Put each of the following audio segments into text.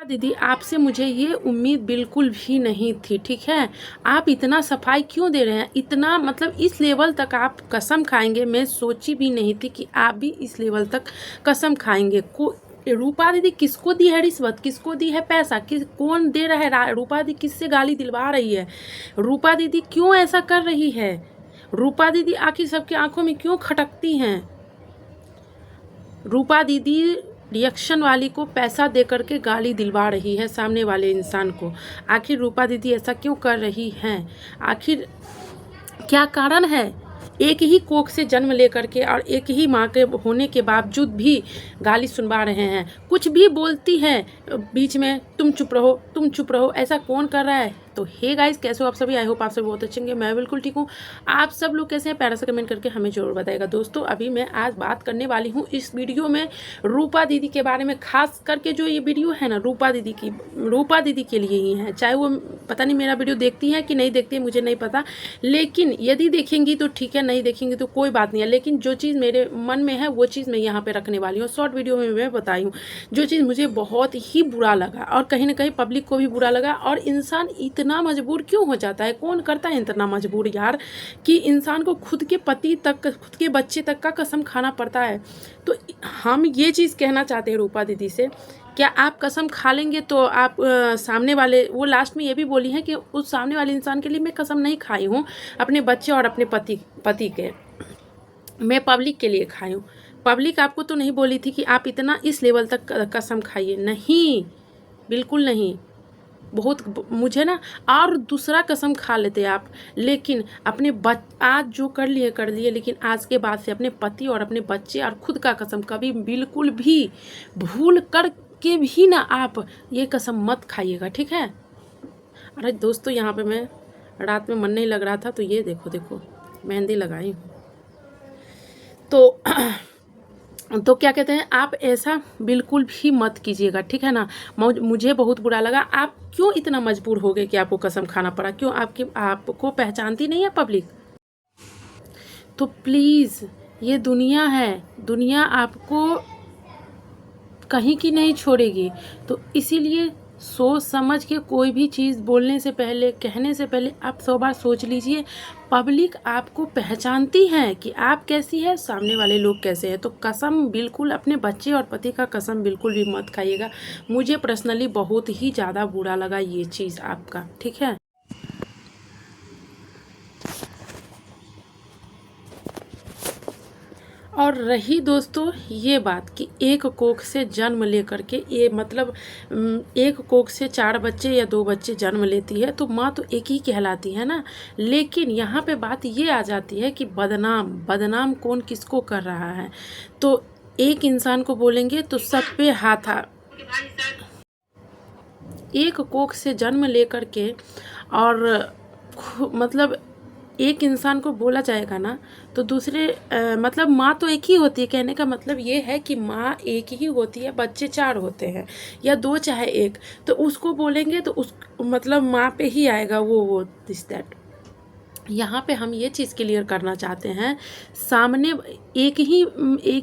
दीदी, आपसे मुझे ये उम्मीद बिल्कुल भी नहीं थी, ठीक है? आप इतना सफाई क्यों दे रहे हैं? इतना मतलब इस लेवल तक आप कसम खाएँगे, मैं सोची भी नहीं थी कि आप भी इस लेवल तक कसम खाएँगे। रूपा दीदी किसको दी है रिश्वत? किसको दी है पैसा? कौन दे रहा है? रूपा दीदी किससे गाली दिलवा रही है? रूपा दीदी क्यों ऐसा कर रही है? रूपा दीदी आखिर सबकी आँखों में क्यों खटकती हैं? रूपा दीदी रिएक्शन वाली को पैसा दे करके गाली दिलवा रही है सामने वाले इंसान को। आखिर रूपा दीदी ऐसा क्यों कर रही हैं? आखिर क्या कारण है? एक ही कोख से जन्म लेकर के और एक ही माँ के होने के बावजूद भी गाली सुनवा रहे हैं। कुछ भी बोलती हैं बीच में, तुम चुप रहो, तुम चुप रहो, ऐसा कौन कर रहा है? तो हे गाइस, कैसे हो आप सभी? आई होप आप सभी बहुत अच्छे होंगे। मैं बिल्कुल ठीक हूँ। आप सब लोग कैसे हैं? प्यारा सा कमेंट करके हमें जरूर बताइएगा। दोस्तों, अभी मैं आज बात करने वाली हूँ इस वीडियो में रूपा दीदी के बारे में। खास करके जो ये वीडियो है ना, रूपा दीदी के लिए ही है। चाहे वो पता नहीं मेरा वीडियो देखती हैं कि नहीं देखती है, मुझे नहीं पता, लेकिन यदि देखेंगी तो ठीक है, नहीं देखेंगी तो कोई बात नहीं है। लेकिन जो चीज़ मेरे मन में है वो चीज़ मैं यहाँ पे रखने वाली हूँ। शॉर्ट वीडियो में मैं बताई हूँ जो चीज़ मुझे बहुत ही बुरा लगा और कहीं ना कहीं पब्लिक को भी बुरा लगा। और इंसान इतना मजबूर क्यों हो जाता है? कौन करता है इतना मजबूर यार, कि इंसान को खुद के पति तक, खुद के बच्चे तक का कसम खाना पड़ता है। तो हम ये चीज़ कहना चाहते हैं रूपा दीदी से, क्या आप कसम खा लेंगे तो आप सामने वाले, वो लास्ट में ये भी बोली हैं कि उस सामने वाले इंसान के लिए मैं कसम नहीं खाई हूँ, अपने बच्चे और अपने पति के, मैं पब्लिक के लिए खाई हूँ। पब्लिक आपको तो नहीं बोली थी कि आप इतना इस लेवल तक कसम खाइए, नहीं, बिल्कुल नहीं। बहुत मुझे ना, और दूसरा कसम खा लेते आप, लेकिन अपने आज जो कर लिए, लेकिन आज के बाद से अपने पति और अपने बच्चे और खुद का कसम कभी बिल्कुल भी भूल कर के भी ना आप ये कसम मत खाइएगा, ठीक है? अरे दोस्तों, यहाँ पे मैं रात में मन नहीं लग रहा था तो ये देखो मेहंदी लगाई हूँ। तो क्या कहते हैं, आप ऐसा बिल्कुल भी मत कीजिएगा, ठीक है ना? मुझे बहुत बुरा लगा। आप क्यों इतना मजबूर हो गए कि आपको कसम खाना पड़ा? क्यों? आपको पहचानती नहीं है पब्लिक? तो प्लीज़, ये दुनिया है, दुनिया आपको कहीं की नहीं छोड़ेगी। तो इसीलिए सोच समझ के कोई भी चीज़ बोलने से पहले, कहने से पहले आप 100 बार सोच लीजिए। पब्लिक आपको पहचानती है कि आप कैसी है, सामने वाले लोग कैसे हैं। तो कसम बिल्कुल अपने बच्चे और पति का कसम बिल्कुल भी मत खाइएगा। मुझे पर्सनली बहुत ही ज़्यादा बुरा लगा ये चीज़ आपका, ठीक है? और रही दोस्तों ये बात कि एक कोख से जन्म लेकर के, ये मतलब एक कोख से 4 बच्चे या 2 बच्चे जन्म लेती है तो माँ तो एक ही कहलाती है ना। लेकिन यहाँ पे बात ये आ जाती है कि बदनाम कौन किसको कर रहा है। तो एक इंसान को बोलेंगे तो सब पे हाथ एक कोख से जन्म लेकर के, और मतलब एक इंसान को बोला जाएगा ना, तो दूसरे मतलब माँ तो एक ही होती है। कहने का मतलब ये है कि माँ एक ही होती है, बच्चे 4 होते हैं या 2 चाहे 1, तो उसको बोलेंगे तो उस मतलब माँ पे ही आएगा वो दिस दैट। यहाँ पे हम ये चीज़ क्लियर करना चाहते हैं, सामने एक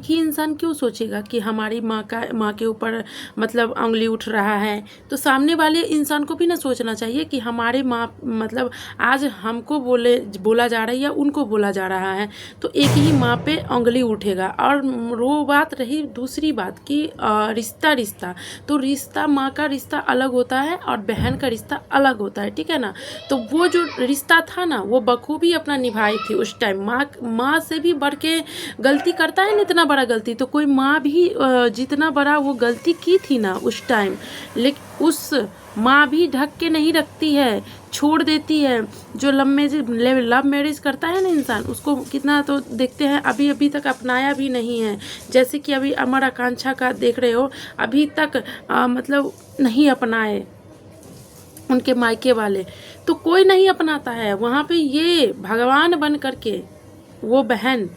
ही इंसान क्यों सोचेगा कि हमारी माँ के ऊपर मतलब उंगली उठ रहा है। तो सामने वाले इंसान को भी ना सोचना चाहिए कि हमारे माँ मतलब आज हमको बोला जा रहा है या उनको बोला जा रहा है, तो एक ही माँ पे उंगली उठेगा। और वो बात रही दूसरी बात कि रिश्ता, तो रिश्ता, माँ का रिश्ता अलग होता है और बहन का रिश्ता अलग होता है, ठीक है ना? तो वो जो रिश्ता था ना, वो बखूबी अपना निभाई थी उस टाइम। माँ से भी बढ़ के गलती करता है ना, इतना बड़ा गलती तो कोई माँ भी जितना बड़ा वो गलती की थी ना उस टाइम, लेकिन उस माँ भी ढक के नहीं रखती है, छोड़ देती है। जो लव मैरिज करता है ना इंसान, उसको कितना तो देखते हैं अभी तक अपनाया भी नहीं है। जैसे कि अभी अमर आकांक्षा का देख रहे हो, अभी तक मतलब नहीं अपनाए उनके मायके वाले, तो कोई नहीं अपनाता है। वहाँ पे ये भगवान बन करके वो बहन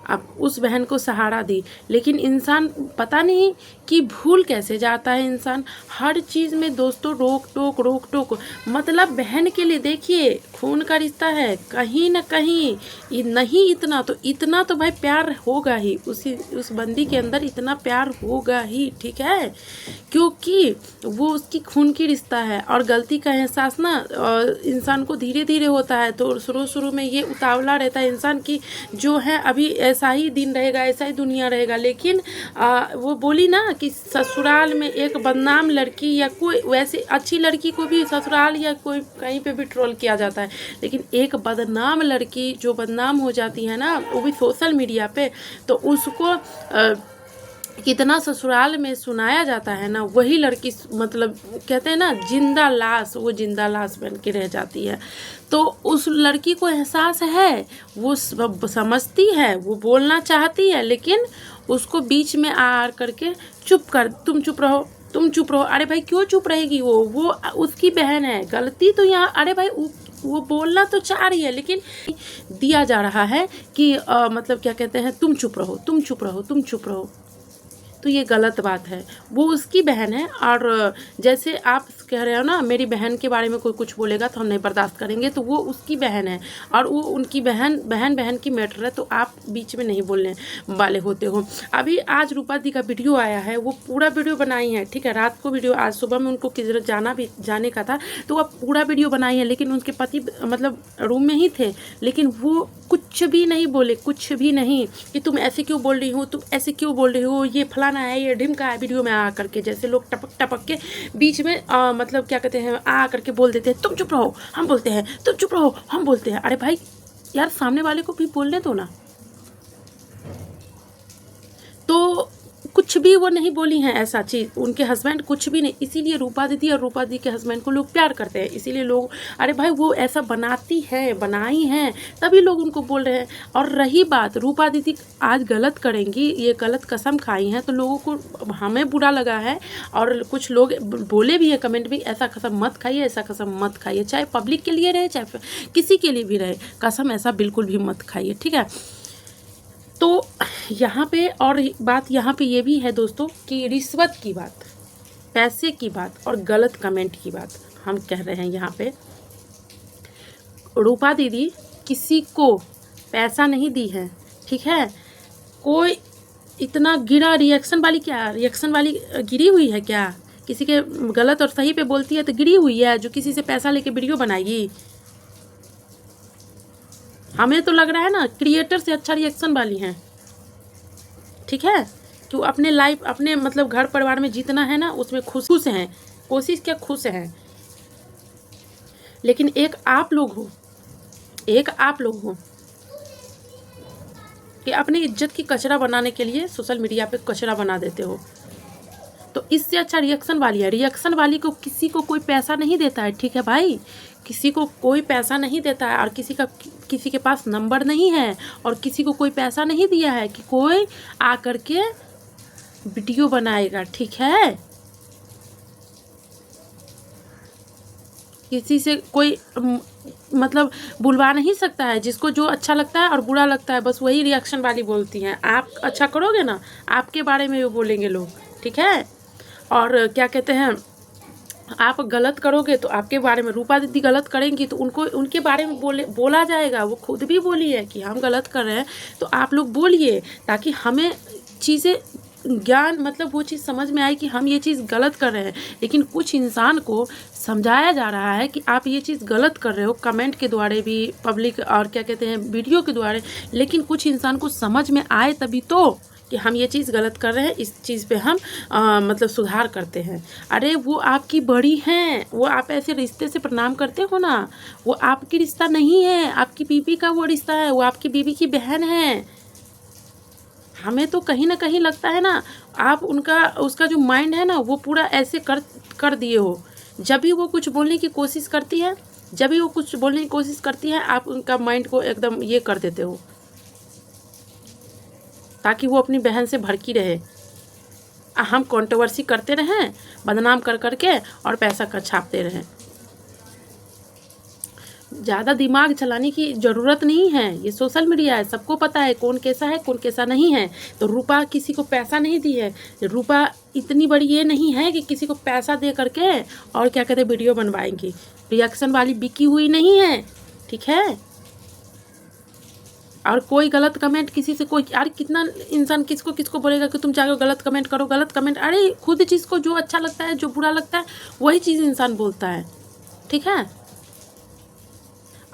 अब उस बहन को सहारा दी। लेकिन इंसान पता नहीं कि भूल कैसे जाता है इंसान हर चीज़ में दोस्तों, रोक टोक मतलब बहन के लिए। देखिए, खून का रिश्ता है, कहीं ना कहीं नहीं इतना तो भाई प्यार होगा ही, उस बंदी के अंदर इतना प्यार होगा ही, ठीक है, क्योंकि वो उसकी खून की रिश्ता है। और गलती का एहसास ना इंसान को धीरे धीरे होता है, तो शुरू में ये उतावला रहता है इंसान की जो है अभी ऐसा ही दिन रहेगा, ऐसा ही दुनिया रहेगा। लेकिन वो बोली ना कि ससुराल में एक बदनाम लड़की या कोई वैसे अच्छी लड़की को भी ससुराल या कोई कहीं पे भी ट्रोल किया जाता है, लेकिन एक बदनाम लड़की जो बदनाम हो जाती है ना, वो भी सोशल मीडिया पे, तो उसको कितना ससुराल में सुनाया जाता है ना, वही लड़की मतलब कहते हैं ना जिंदा लाश, वो जिंदा लाश बन के रह जाती है। तो उस लड़की को एहसास है, वो समझती है, वो बोलना चाहती है, लेकिन उसको बीच में आ करके तुम चुप रहो, तुम चुप रहो। अरे भाई क्यों चुप रहेगी, वो उसकी बहन है, गलती तो यहाँ, अरे भाई वो बोलना तो चाह रही है, लेकिन दिया जा रहा है कि मतलब क्या कहते हैं, तुम चुप रहो, तुम चुप रहो, तुम चुप रहो। तो ये गलत बात है, वो उसकी बहन है। और जैसे आप कह रहे हो ना मेरी बहन के बारे में कोई कुछ बोलेगा तो हम नहीं बर्दाश्त करेंगे, तो वो उसकी बहन है और वो उनकी बहन की मैटर है, तो आप बीच में नहीं बोलने वाले होते हो। अभी आज रूपा दी का वीडियो आया है, वो पूरा वीडियो बनाई है, ठीक है, रात को वीडियो, आज सुबह में उनको किधर जाने का था, तो वो पूरा वीडियो बनाई है, लेकिन उनके पति मतलब रूम में ही थे, लेकिन वो कुछ भी नहीं बोले, कुछ भी नहीं कि तुम ऐसे क्यों बोल रही हो, तुम ऐसे क्यों बोल रही हो, ये फलाना है, ये ढिमका है, वीडियो में आ करके जैसे लोग टपक के बीच में मतलब क्या कहते हैं आ करके बोल देते हैं, तुम चुप रहो हम बोलते हैं, तुम चुप रहो हम बोलते हैं। अरे भाई यार सामने वाले को भी बोलने दो ना। तो कुछ भी वो नहीं बोली हैं ऐसा चीज़, उनके हस्बैंड कुछ भी नहीं, इसीलिए रूपा दीदी और रूपा दीदी के हस्बैंड को लोग प्यार करते हैं, इसीलिए लोग, अरे भाई वो ऐसा बनाई हैं तभी लोग उनको बोल रहे हैं। और रही बात रूपा दीदी आज गलत करेंगी, ये गलत कसम खाई हैं, तो लोगों को हमें बुरा लगा है और कुछ लोग बोले भी है कमेंट भी, ऐसा कसम मत खाइए, ऐसा कसम मत खाइए, चाहे पब्लिक के लिए रहे चाहे किसी के लिए भी रहे, कसम ऐसा बिल्कुल भी मत खाइए, ठीक है। तो यहाँ पे और बात यहाँ पे ये भी है दोस्तों कि रिश्वत की बात, पैसे की बात और गलत कमेंट की बात हम कह रहे हैं यहाँ पे। रूपा दीदी किसी को पैसा नहीं दी है, ठीक है, कोई इतना गिरा रिएक्शन वाली गिरी हुई है क्या, किसी के गलत और सही पे बोलती है तो गिरी हुई है जो किसी से पैसा लेके वीडियो बनाएगी। हमें तो लग रहा है ना क्रिएटर से अच्छा रिएक्शन वाली हैं, ठीक है, कि वो अपने लाइफ अपने मतलब घर परिवार में जितना है ना उसमें खुश हैं, कोशिश क्या खुश हैं। लेकिन एक आप लोग हो कि अपनी इज्जत की कचरा बनाने के लिए सोशल मीडिया पे कचरा बना देते हो, तो इससे अच्छा रिएक्शन वाली है। रिएक्शन वाली को किसी को कोई पैसा नहीं देता है, ठीक है भाई, किसी को कोई पैसा नहीं देता है और किसी के पास नंबर नहीं है और किसी को कोई पैसा नहीं दिया है कि कोई आ करके वीडियो बनाएगा, ठीक है। किसी से कोई मतलब बुलवा नहीं सकता है, जिसको जो अच्छा लगता है और बुरा लगता है बस वही रिएक्शन वाली बोलती हैं। आप अच्छा करोगे ना आपके बारे में वो बोलेंगे लोग, ठीक है। और क्या कहते हैं, आप गलत करोगे तो आपके बारे में, रूपा दीदी गलत करेंगी तो उनके बारे में बोला जाएगा। वो खुद भी बोली है कि हम गलत कर रहे हैं तो आप लोग बोलिए, ताकि हमें चीज़ें ज्ञान मतलब वो चीज़ समझ में आए कि हम ये चीज़ गलत कर रहे हैं। लेकिन कुछ इंसान को समझाया जा रहा है कि आप ये चीज़ गलत कर रहे हो, कमेंट के द्वारा भी, पब्लिक और क्या कहते हैं वीडियो के द्वारा, लेकिन कुछ इंसान को समझ में आए तभी तो कि हम ये चीज़ गलत कर रहे हैं, इस चीज़ पे हम मतलब सुधार करते हैं। अरे वो आपकी बड़ी हैं, वो आप ऐसे रिश्ते से प्रणाम करते हो ना, वो आपकी रिश्ता नहीं है, आपकी बीबी का वो रिश्ता है, वो आपकी बीबी की बहन है। हमें तो कहीं ना कहीं लगता है ना आप उसका जो माइंड है ना वो पूरा ऐसे कर दिए हो। जब भी वो कुछ बोलने की कोशिश करती है आप उनका माइंड को एकदम ये कर देते हो ताकि वो अपनी बहन से भड़की रहे। हम कंट्रोवर्सी करते रहें, बदनाम कर करके और पैसा का छापते रहें। ज़्यादा दिमाग चलाने की ज़रूरत नहीं है, ये सोशल मीडिया है, सबको पता है कौन कैसा है कौन कैसा नहीं है। तो रूपा किसी को पैसा नहीं दी है, रूपा इतनी बड़ी ये नहीं है कि किसी को पैसा दे करके और क्या कहते वीडियो बनवाएंगी। रिएक्शन वाली बिकी हुई नहीं है, ठीक है। और कोई गलत कमेंट किसी से कोई, अरे कितना इंसान किसको किसको बोलेगा कि तुम चाहे गलत कमेंट करो, गलत कमेंट, अरे खुद चीज़ को जो अच्छा लगता है, जो बुरा लगता है, वही चीज़ इंसान बोलता है, ठीक है।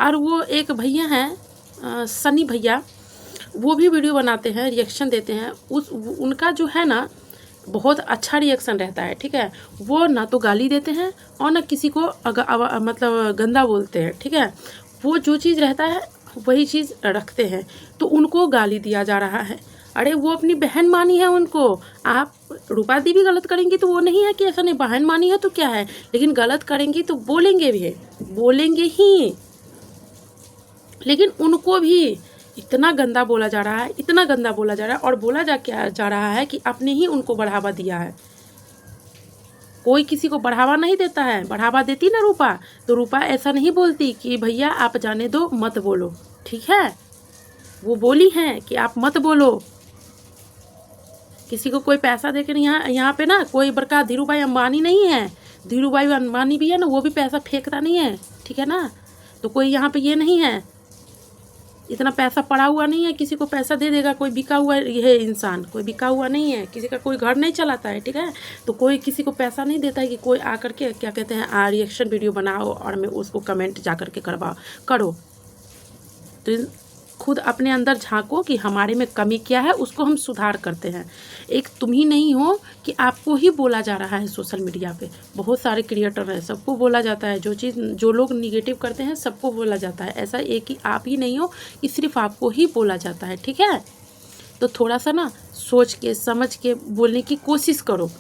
और वो एक भैया हैं सनी भैया, वो भी वीडियो बनाते हैं, रिएक्शन देते हैं, उनका जो है ना बहुत अच्छा रिएक्शन रहता है, ठीक है। वो ना तो गाली देते हैं और ना किसी को मतलब गंदा बोलते हैं, ठीक है। वो जो चीज़ रहता है वही चीज़ रखते हैं। तो उनको गाली दिया जा रहा है, अरे वो अपनी बहन मानी है उनको। आप रूपा दी भी गलत करेंगी तो वो नहीं है कि ऐसा नहीं, बहन मानी है तो क्या है, लेकिन गलत करेंगी तो बोलेंगे भी, बोलेंगे ही। लेकिन उनको भी इतना गंदा बोला जा रहा है, इतना गंदा बोला जा रहा है, और बोला जा रहा है कि आपने ही उनको बढ़ावा दिया है। कोई किसी को बढ़ावा नहीं देता है। बढ़ावा देती ना रूपा, तो रूपा ऐसा नहीं बोलती कि भैया आप जाने दो, मत बोलो, ठीक है। वो बोली हैं कि आप मत बोलो। किसी को कोई पैसा देकर यहाँ पे ना कोई बड़का धीरू भाई अंबानी नहीं है। धीरू भाई अंबानी भी है ना, वो भी पैसा फेंकता नहीं है, ठीक है ना। तो कोई यहाँ पे ये नहीं है, इतना पैसा पड़ा हुआ नहीं है किसी को पैसा दे देगा। कोई बिका हुआ है इंसान, कोई बिका हुआ नहीं है, किसी का कोई घर नहीं चलाता है, ठीक है। तो कोई किसी को पैसा नहीं देता है कि कोई आकर के क्या कहते हैं रिएक्शन वीडियो बनाओ और मैं उसको कमेंट जा कर के करो। तो खुद अपने अंदर झांको कि हमारे में कमी क्या है, उसको हम सुधार करते हैं। एक तुम ही नहीं हो कि आपको ही बोला जा रहा है सोशल मीडिया पे, बहुत सारे क्रिएटर हैं, सबको बोला जाता है। जो लोग निगेटिव करते हैं सबको बोला जाता है। ऐसा एक ही आप ही नहीं हो कि सिर्फ आपको ही बोला जाता है, ठीक है। तो थोड़ा सा ना सोच के समझ के बोलने की कोशिश करो।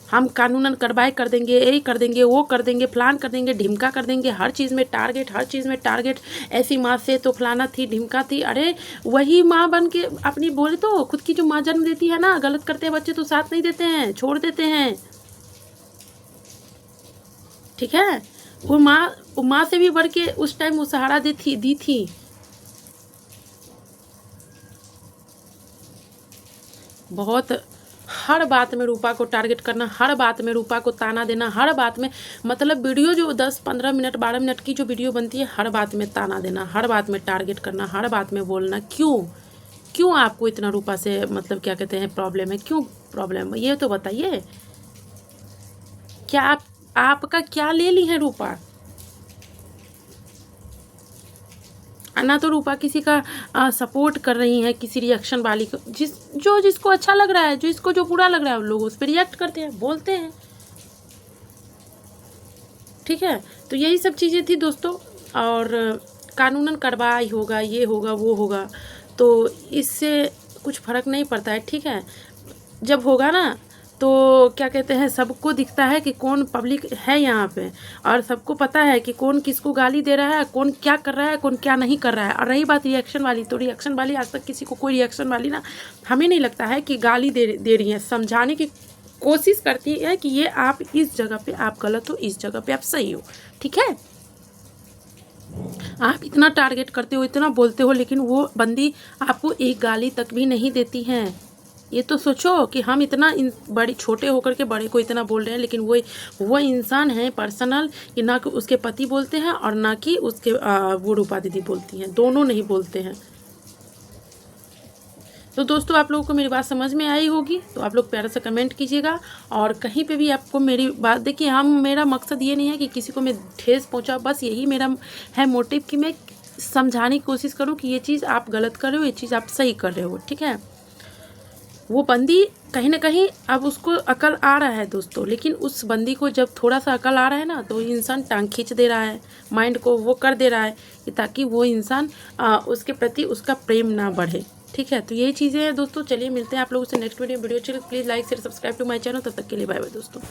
हम कानूनन कार्रवाई कर देंगे, यही कर देंगे, वो कर देंगे, प्लान कर देंगे, ढिमका कर देंगे, हर चीज़ में टारगेट, हर चीज़ में टारगेट। ऐसी माँ से तो फलाना थी, ढिमका थी, अरे वही माँ बन के अपनी बोले तो खुद की जो माँ जन्म देती है ना, गलत करते हैं बच्चे तो साथ नहीं देते हैं, छोड़ देते हैं, ठीक है। वो माँ से भी बढ़ के उस टाइम वो सहारा दी थी। बहुत हर बात में रूपा को टारगेट करना, हर बात में रूपा को ताना देना, हर बात में मतलब वीडियो जो 10-15 मिनट 12 मिनट की जो वीडियो बनती है, हर बात में ताना देना, हर बात में टारगेट करना, हर बात में बोलना। क्यों आपको इतना रूपा से मतलब क्या कहते हैं प्रॉब्लम है, क्यों प्रॉब्लम है ये तो बताइए। क्या आपका क्या ले ली है रूपा? ना तो रूपा किसी का सपोर्ट कर रही है, किसी रिएक्शन वाली को, जिसको अच्छा लग रहा है, जिसको जो बुरा लग रहा है, लोग उस पर रिएक्ट करते हैं, बोलते हैं, ठीक है। तो यही सब चीज़ें थी दोस्तों। और कानूनन कार्रवाई होगा, ये होगा, वो होगा, तो इससे कुछ फ़र्क नहीं पड़ता है, ठीक है। जब होगा ना तो क्या कहते हैं सबको दिखता है कि कौन पब्लिक है यहाँ पे, और सबको पता है कि कौन किसको गाली दे रहा है, कौन क्या कर रहा है, कौन क्या नहीं कर रहा है। और रही बात रिएक्शन वाली, तो रिएक्शन वाली आज तक किसी को कोई रिएक्शन वाली ना, हमें नहीं लगता है कि गाली दे रही है, समझाने की कोशिश करती है कि ये आप इस जगह पे आप गलत हो, इस जगह पे आप सही हो, ठीक है। आप इतना टारगेट करते हो, इतना बोलते हो, लेकिन वो बंदी आपको एक गाली तक भी नहीं देती है। ये तो सोचो कि हम इतना बड़ी छोटे होकर के बड़े को इतना बोल रहे हैं, लेकिन वो इंसान है पर्सनल, कि ना कि उसके पति बोलते हैं और ना कि उसके वो रूपा दीदी बोलती हैं, दोनों नहीं बोलते हैं। तो दोस्तों आप लोगों को मेरी बात समझ में आई होगी, तो आप लोग प्यारा सा कमेंट कीजिएगा। और कहीं पे भी आपको मेरी बात, देखिए मेरा मकसद ये नहीं है कि किसी को मैं ठेस पहुंचा, बस यही मेरा है मोटिव कि मैं समझाने की कोशिश करूं कि ये चीज़ आप गलत कर रहे हो, ये चीज़ आप सही कर रहे हो, ठीक है। वो बंदी कहीं ना कहीं अब उसको अकल आ रहा है दोस्तों, लेकिन उस बंदी को जब थोड़ा सा अकल आ रहा है ना, तो इंसान टांग खींच दे रहा है, माइंड को वो कर दे रहा है कि ताकि वो इंसान उसके प्रति उसका प्रेम ना बढ़े, ठीक है। तो यही चीज़ें हैं दोस्तों। चलिए मिलते हैं आप लोगों से नेक्स्ट वीडियो। चलिए please like share subscribe to my channel. तब तक के लिए बाय बाय दोस्तों।